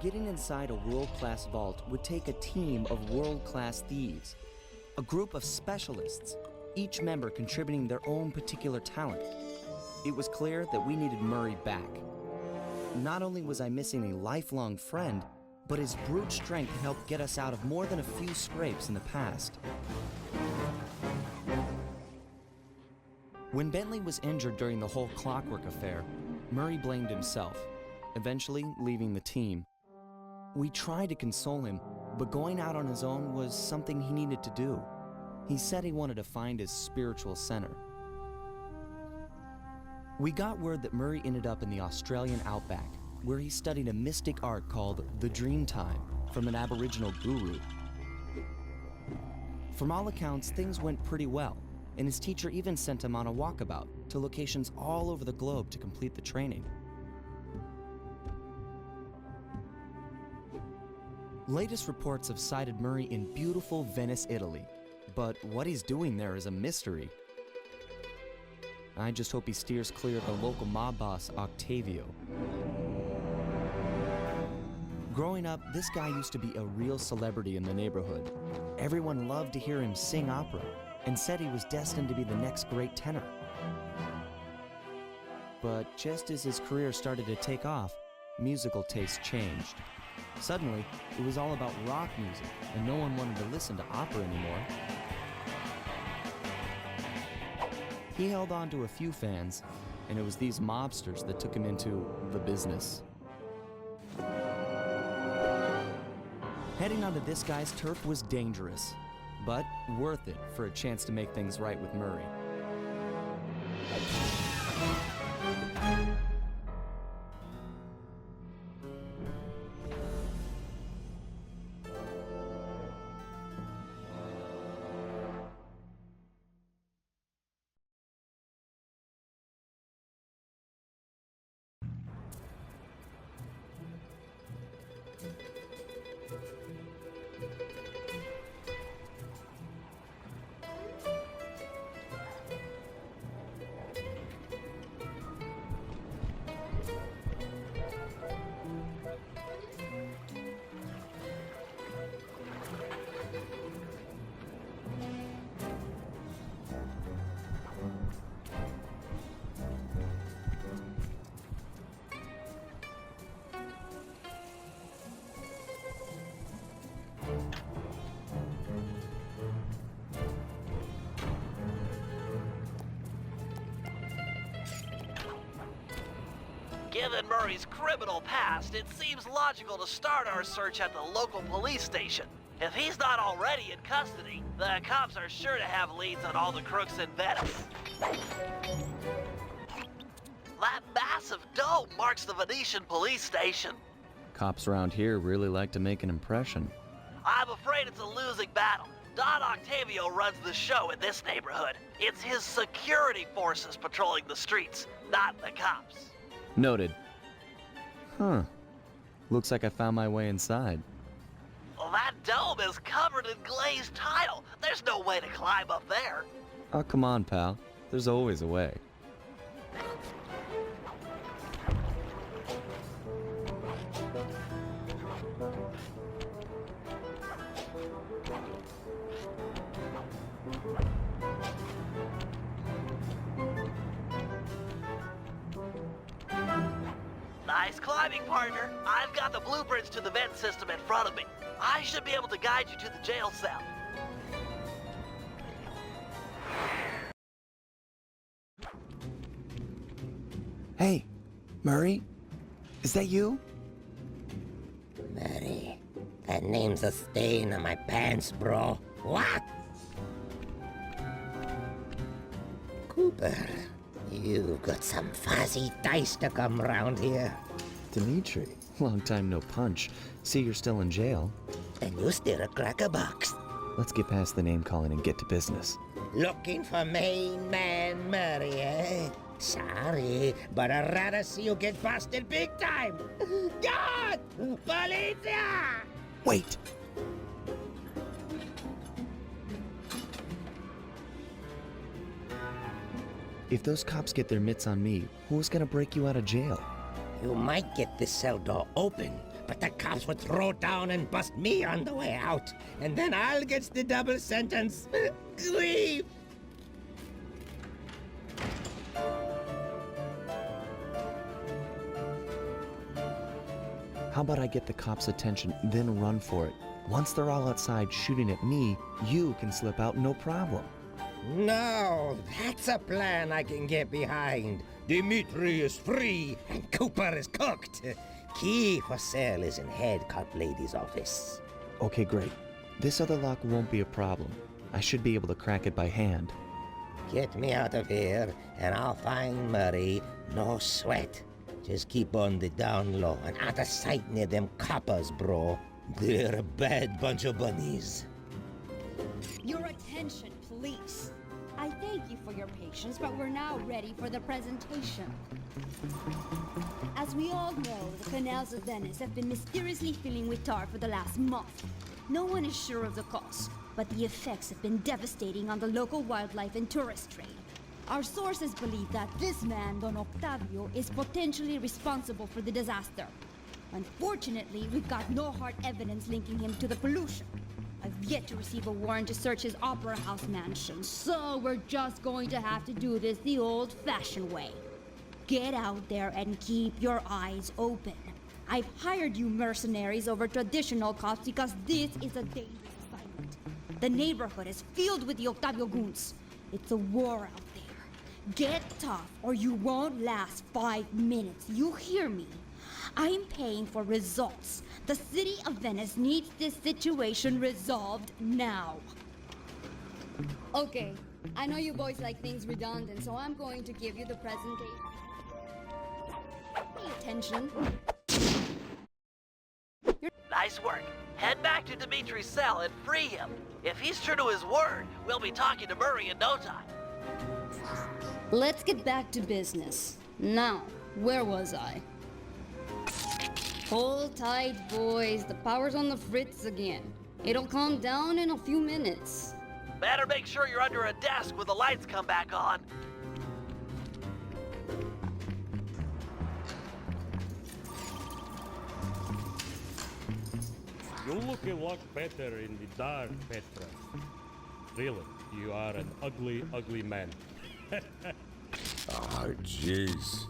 Getting inside a world-class vault would take a team of world-class thieves, a group of specialists, each member contributing their own particular talent. It was clear that we needed Murray back. Not only was I missing a lifelong friend, but his brute strength had helped get us out of more than a few scrapes in the past. When Bentley was injured during the whole Clockwork affair, Murray blamed himself, eventually leaving the team. We tried to console him, but going out on his own was something he needed to do. He said he wanted to find his spiritual center. We got word that Murray ended up in the Australian outback, where he studied a mystic art called the Dreamtime from an Aboriginal guru. From all accounts, things went pretty well, and his teacher even sent him on a walkabout to locations all over the globe to complete the training. Latest reports have cited Murray in beautiful Venice, Italy, but what he's doing there is a mystery. I just hope he steers clear of the local mob boss, Octavio. Growing up, this guy used to be a real celebrity in the neighborhood. Everyone loved to hear him sing opera and said he was destined to be the next great tenor. But just as his career started to take off, musical tastes changed. Suddenly, it was all about rock music, and no one wanted to listen to opera anymore. He held on to a few fans, and it was these mobsters that took him into the business. Heading onto this guy's turf was dangerous, but worth it for a chance to make things right with Murray. Given Murray's criminal past, it seems logical to start our search at the local police station. If he's not already in custody, the cops are sure to have leads on all the crooks in Venice. That massive dome marks the Venetian police station. Cops around here really like to make an impression. I'm afraid it's a losing battle. Don Octavio runs the show in this neighborhood. It's his security forces patrolling the streets, not the cops. Noted. Huh. Looks like I found my way inside. Well, that dome is covered in glazed tile. There's no way to climb up there. Oh, come on, pal. There's always a way. Nice climbing, partner. I've got the blueprints to the vent system in front of me. I should be able to guide you to the jail cell. Hey, Murray? Is that you? Murray, that name's a stain on my pants, bro. What? Cooper, you got some fuzzy dice to come round here. Dimitri. Long time no punch. See, you're still in jail. And you steer a cracker box. Let's get past the name calling and get to business. Looking for main man Murray, eh? Sorry, but I'd rather see you get busted big time. God! Policia! Wait! If those cops get their mitts on me, who's gonna break you out of jail? You might get this cell door open, But the cops would throw down and bust me on the way out. And then I'll get the double sentence. Grief! How about I get the cops' attention, then run for it? Once they're all outside shooting at me, you can slip out no problem. No, that's a plan I can get behind. Dimitri is free and Cooper is cooked. Key for sale is in head cop lady's office. Okay, great. This other lock won't be a problem. I should be able to crack it by hand. Get me out of here and I'll find Murray. No sweat. Just keep on the down low and out of sight near them coppers, bro. They're a bad bunch of bunnies. Your attention, please. I thank you for your patience, but we're now ready for the presentation. As we all know, the canals of Venice have been mysteriously filling with tar for the last month. No one is sure of the cause, but the effects have been devastating on the local wildlife and tourist trade. Our sources believe that this man, Don Octavio, is potentially responsible for the disaster. Unfortunately, we've got no hard evidence linking him to the pollution. I've yet to receive a warrant to search his opera house mansion, so we're just going to have to do this the old-fashioned way. Get out there and keep your eyes open. I've hired you mercenaries over traditional cops because this is a dangerous assignment. The neighborhood is filled with the Octavio goons. It's a war out there. Get tough or you won't last 5 minutes. You hear me? I'm paying for results. The city of Venice needs this situation resolved now. Okay, I know you boys like things redundant, so I'm going to give you the presentation. Pay attention. Nice work. Head back to Dimitri's cell and free him. If he's true to his word, we'll be talking to Murray in no time. Let's get back to business. Now, where was I? Hold tight, boys. The power's on the fritz again. It'll calm down in a few minutes. Better make sure you're under a desk when the lights come back on. You look a lot better in the dark, Petra. Really, you are an ugly, ugly man. Oh, jeez.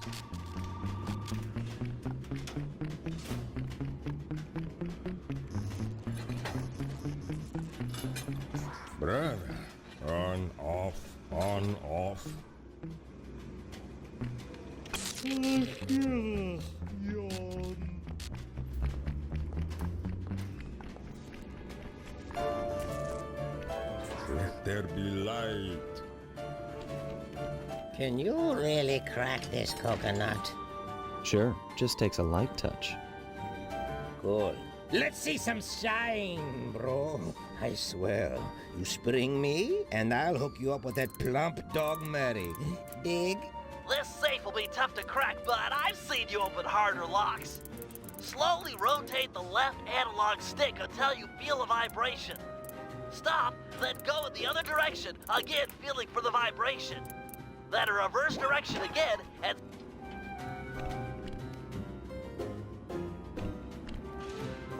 Brother, on, off, on, off. Let there be light. Can you really crack this coconut? Sure, just takes a light touch. Cool. Let's see some shine, bro. I swear, you spring me, and I'll hook you up with that plump dog Murray. Dig? This safe will be tough to crack, but I've seen you open harder locks. Slowly rotate the left analog stick until you feel a vibration. Stop, then go in the other direction, again feeling for the vibration. Then a reverse direction again, and...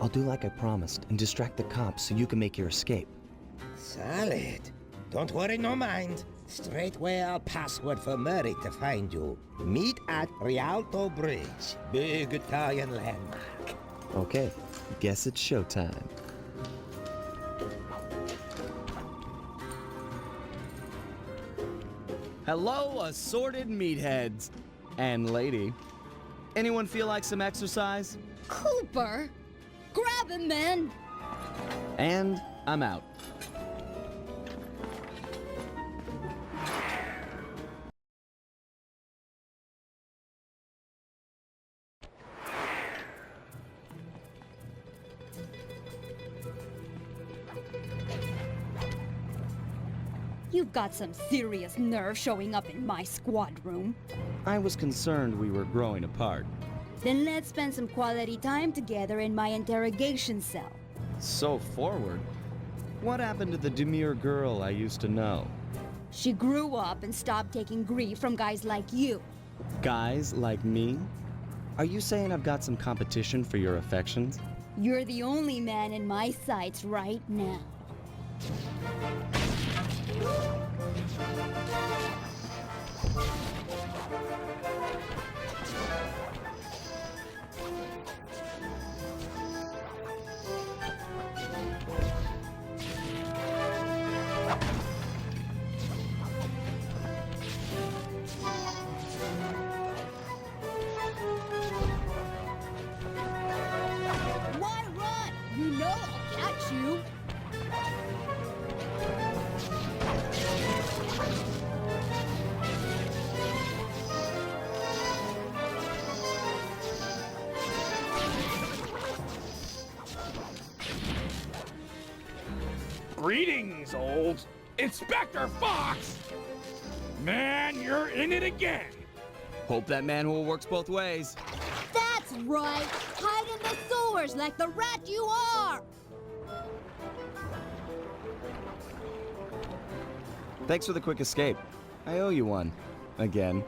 I'll do like I promised and distract the cops so you can make your escape. Solid. Don't worry, no mind. Straightway I'll password for Murray to find you. Meet at Rialto Bridge. Big Italian landmark. Okay, guess it's showtime. Hello, assorted meatheads. And lady. Anyone feel like some exercise? Cooper! Grab him, man! And I'm out. You've got some serious nerve showing up in my squad room. I was concerned we were growing apart. Then let's spend some quality time together in my interrogation cell. So forward. What happened to the demure girl I used to know? She grew up and stopped taking grief from guys like you. Guys like me? Are you saying I've got some competition for your affections? You're the only man in my sights right now. Why run? You know I'll catch you. Greetings, old Inspector Fox! Man, you're in it again! Hope that manhole works both ways. That's right. Hide in the sewers like the rat you are. Thanks for the quick escape. I owe you one. Again.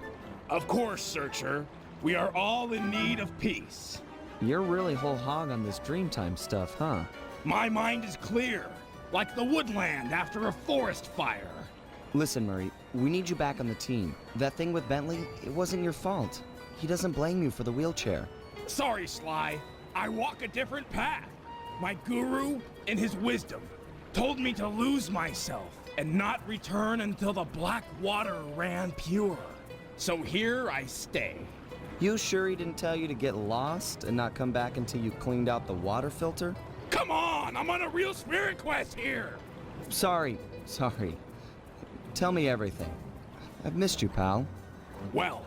Of course, Searcher. We are all in need of peace. You're really whole hog on this Dreamtime stuff, huh? My mind is clear, like the woodland after a forest fire. Listen, Murray, we need you back on the team. That thing with Bentley, it wasn't your fault. He doesn't blame you for the wheelchair. Sorry, Sly. I walk a different path. My guru, in his wisdom, told me to lose myself and not return until the black water ran pure. So here I stay. You sure he didn't tell you to get lost and not come back until you cleaned out the water filter? Come on, I'm on a real spirit quest here. Sorry. Tell me everything. I've missed you, pal. Well,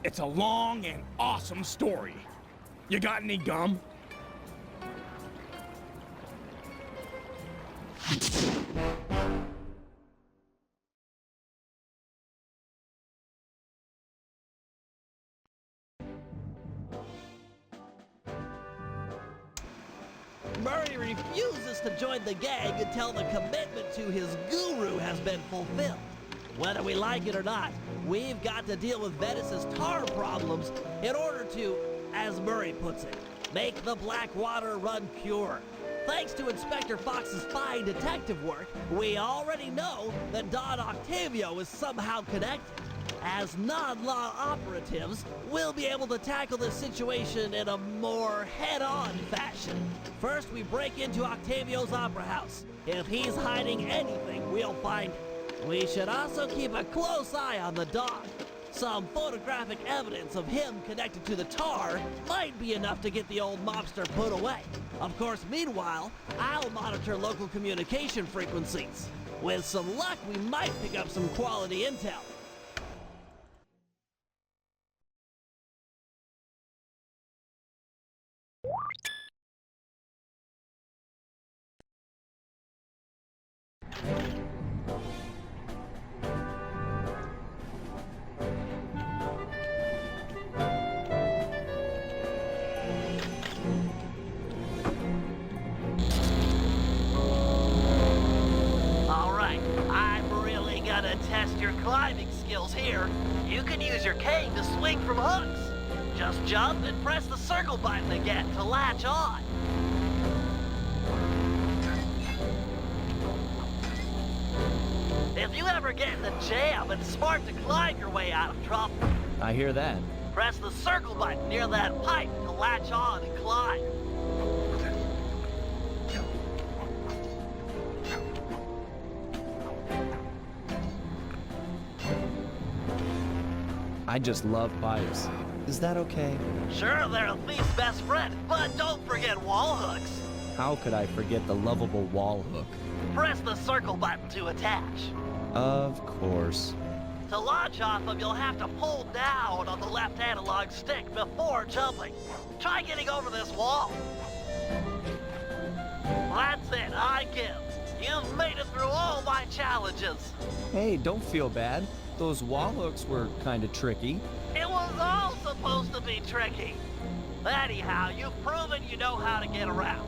it's a long and awesome story. You got any gum? Murray refuses to join the gang until the commitment to his guru has been fulfilled. Whether we like it or not, we've got to deal with Venice's tar problems in order to, as Murray puts it, make the black water run pure. Thanks to Inspector Fox's fine detective work, we already know that Don Octavio is somehow connected. As non-law operatives, we'll be able to tackle this situation in a more head-on fashion. First, we break into Octavio's opera house. If he's hiding anything, we'll find it. We should also keep a close eye on the dog. Some photographic evidence of him connected to the tar might be enough to get the old mobster put away. Of course, meanwhile, I'll monitor local communication frequencies. With some luck, we might pick up some quality intel. Test your climbing skills here. You can use your cane to swing from hooks. Just jump and press the circle button again to latch on. If you ever get in a jam, it's smart to climb your way out of trouble. I hear that. Press the circle button near that pipe to latch on and climb. I just love pipes. Is that okay? Sure, they're a thief's best friend, but don't forget wall hooks. How could I forget the lovable wall hook? Press the circle button to attach. Of course. To launch off them, you'll have to pull down on the left analog stick before jumping. Try getting over this wall. That's it, I give. You've made it through all my challenges. Hey, don't feel bad. Those wall hooks were kind of tricky. It was all supposed to be tricky. Anyhow, you've proven you know how to get around.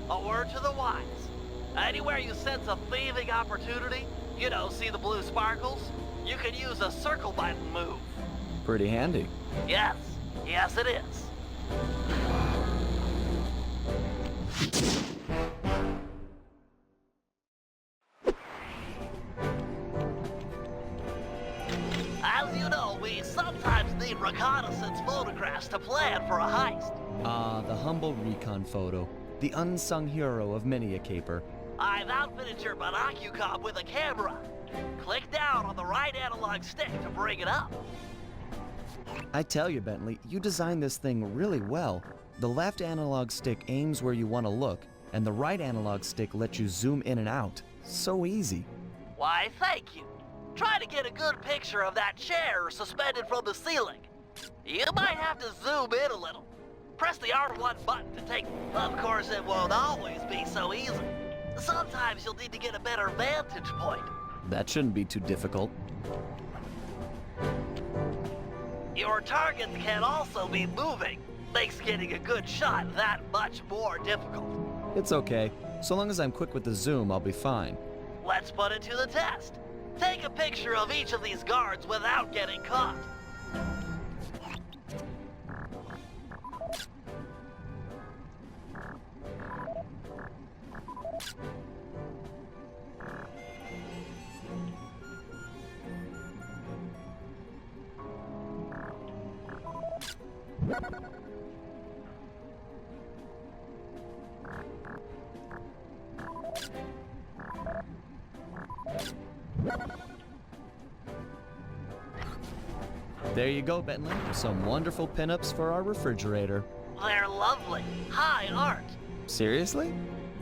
A word to the wise. Anywhere you sense a thieving opportunity, you know, see the blue sparkles? You can use a circle button move. Pretty handy. Yes, it is. As you know, we sometimes need reconnaissance photographs to plan for a heist. Ah, the humble recon photo. The unsung hero of many a caper. I've outfitted your binocucom with a camera. Click down on the right analog stick to bring it up. I tell you, Bentley, you designed this thing really well. The left analog stick aims where you want to look, and the right analog stick lets you zoom in and out. So easy. Why, thank you. Try to get a good picture of that chair suspended from the ceiling. You might have to zoom in a little. Press the R1 button to take... Of course, it won't always be so easy. Sometimes you'll need to get a better vantage point. That shouldn't be too difficult. Your targets can also be moving. Makes getting a good shot that much more difficult. It's okay. So long as I'm quick with the zoom, I'll be fine. Let's put it to the test. Take a picture of each of these guards without getting caught. There you go, Bentley. Some wonderful pinups for our refrigerator. They're lovely. High art. Seriously?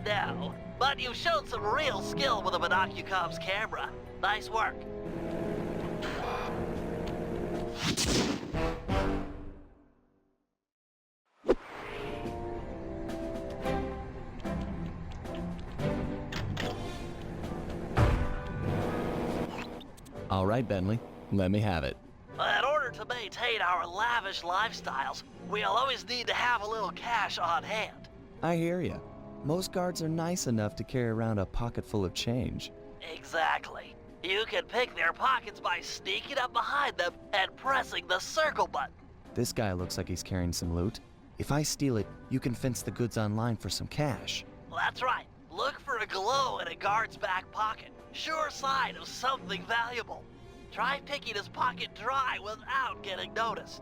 No, but you showed some real skill with a binocucom's camera. Nice work. All right, Bentley. Let me have it. In order to maintain our lavish lifestyles, we'll always need to have a little cash on hand. I hear ya. Most guards are nice enough to carry around a pocket full of change. Exactly. You can pick their pockets by sneaking up behind them and pressing the circle button. This guy looks like he's carrying some loot. If I steal it, you can fence the goods online for some cash. That's right. Look for a glow in a guard's back pocket. Sure sign of something valuable. Try picking his pocket dry without getting noticed.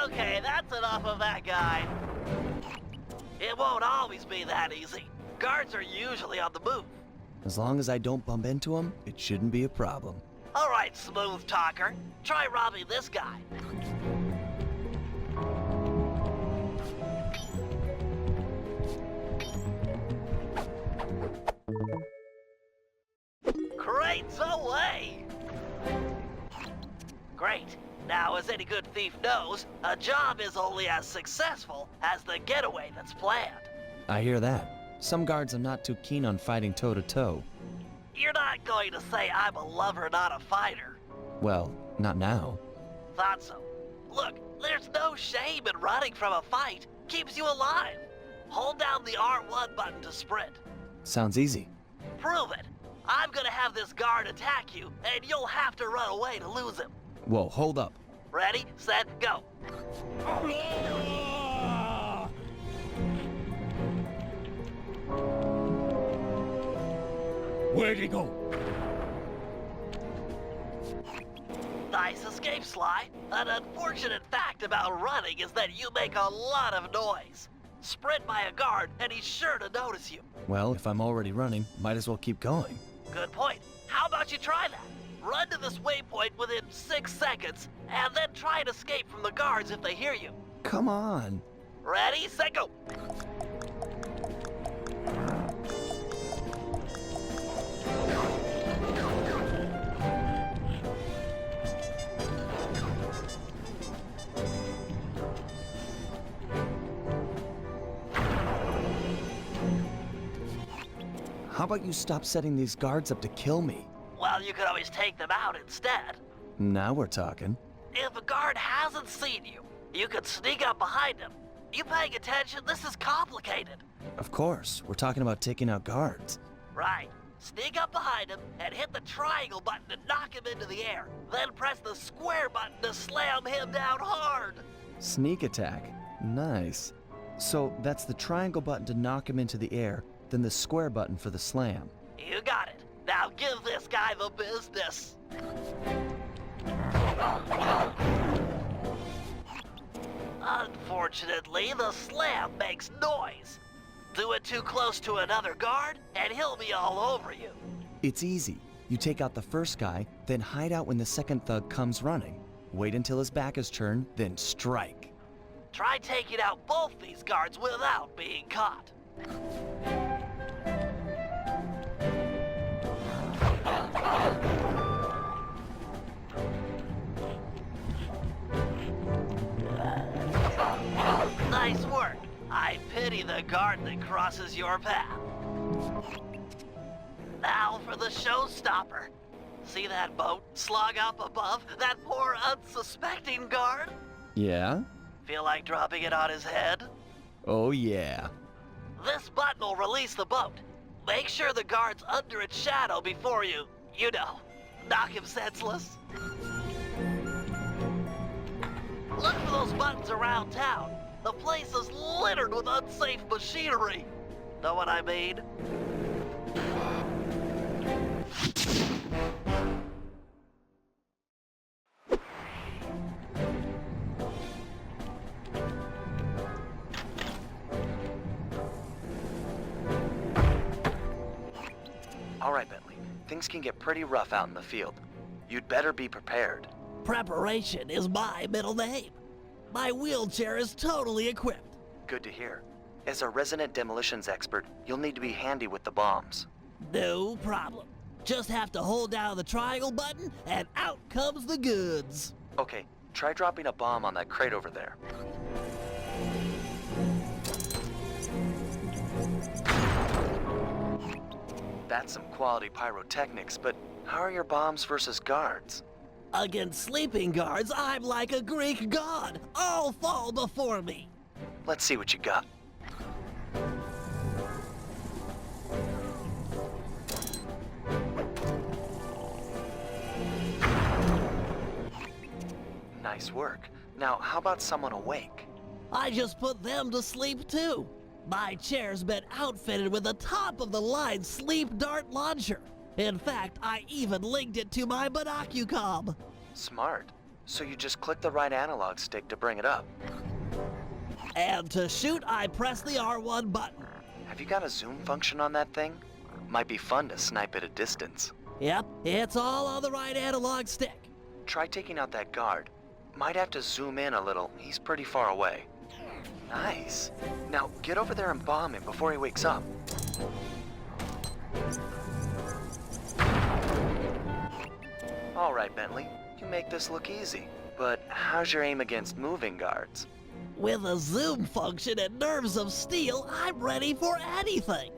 Okay, that's enough of that guy. It won't always be that easy. Guards are usually on the move. As long as I don't bump into him, it shouldn't be a problem. All right, smooth talker. Try robbing this guy. Crates away! Great. Now, as any good thief knows, a job is only as successful as the getaway that's planned. I hear that. Some guards are not too keen on fighting toe-to-toe. You're not going to say I'm a lover, not a fighter. Well, not now. Thought so. Look, there's no shame in running from a fight. Keeps you alive. Hold down the R1 button to sprint. Sounds easy. Prove it. I'm gonna have this guard attack you, and you'll have to run away to lose him. Whoa, hold up. Ready, set, go. Where'd he go? Nice escape, Sly. An unfortunate fact about running is that you make a lot of noise. Sprint by a guard, and he's sure to notice you. Well, if I'm already running, might as well keep going. Good point. How about you try that? Run to this waypoint within 6 seconds, and then try and escape from the guards if they hear you. Come on. Ready, set, go. How about you stop setting these guards up to kill me? Well, you could always take them out instead. Now we're talking. If a guard hasn't seen you, you could sneak up behind him. You paying attention? This is complicated. Of course, we're talking about taking out guards. Right. Sneak up behind him and hit the triangle button to knock him into the air. Then press the square button to slam him down hard. Sneak attack. Nice. So that's the triangle button to knock him into the air, then the square button for the slam. You got it. Now give this guy the business. Unfortunately, the slam makes noise. Do it too close to another guard, and he'll be all over you. It's easy. You take out the first guy, then hide out when the second thug comes running. Wait until his back is turned, then strike. Try taking out both these guards without being caught. Nice work. I pity the guard that crosses your path. Now for the showstopper. See that boat slung up above? That poor unsuspecting guard? Yeah? Feel like dropping it on his head? Oh yeah. This button will release the boat. Make sure the guard's under its shadow before you knock him senseless. Look for those buttons around town. The place is littered with unsafe machinery. Know what I mean? All right, Bentley. Things can get pretty rough out in the field. You'd better be prepared. Preparation is my middle name. My wheelchair is totally equipped. Good to hear. As a resident demolitions expert, you'll need to be handy with the bombs. No problem. Just have to hold down the triangle button and out comes the goods. Okay, try dropping a bomb on that crate over there. That's some quality pyrotechnics, but how are your bombs versus guards? Against sleeping guards, I'm like a Greek god. All fall before me. Let's see what you got. Nice work. Now, how about someone awake? I just put them to sleep too. My chair's been outfitted with a top-of-the-line sleep dart launcher. In fact, I even linked it to my binocucom. Smart. So you just click the right analog stick to bring it up. And to shoot, I press the R1 button. Have you got a zoom function on that thing? Might be fun to snipe at a distance. Yep, it's all on the right analog stick. Try taking out that guard. Might have to zoom in a little. He's pretty far away. Nice. Now, get over there and bomb him before he wakes up. All right, Bentley. You make this look easy. But how's your aim against moving guards? With a zoom function and nerves of steel, I'm ready for anything.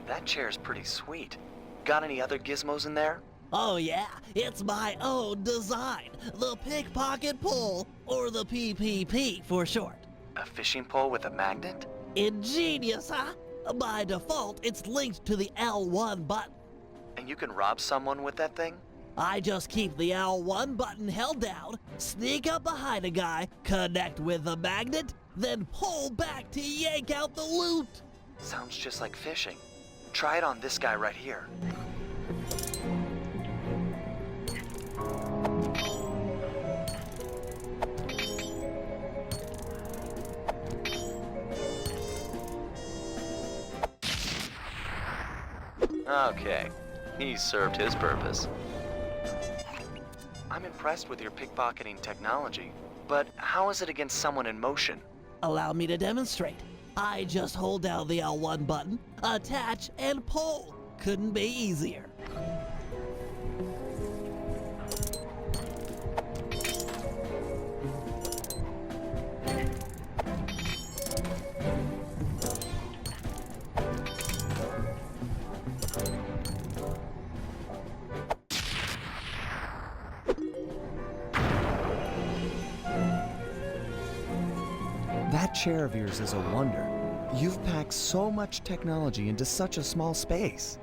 That chair's pretty sweet. Got any other gizmos in there? Oh yeah, it's my own design. The pickpocket pole, or the PPP for short. A fishing pole with a magnet? Ingenious, huh? By default, it's linked to the L1 button. And you can rob someone with that thing? I just keep the L1 button held down, sneak up behind a guy, connect with the magnet, then pull back to yank out the loot. Sounds just like fishing. Try it on this guy right here. Okay, he served his purpose. I'm impressed with your pickpocketing technology, but how is it against someone in motion? Allow me to demonstrate. I just hold down the L1 button, attach, and pull. Couldn't be easier. That chair of yours is a wonder. You've packed so much technology into such a small space.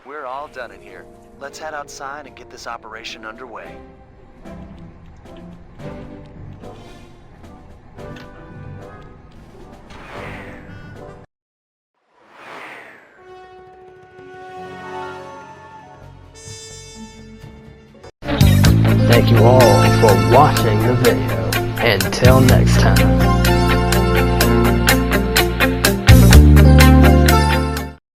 We're all done in here. Let's head outside and get this operation underway. Thank you all for watching the video. Until next time.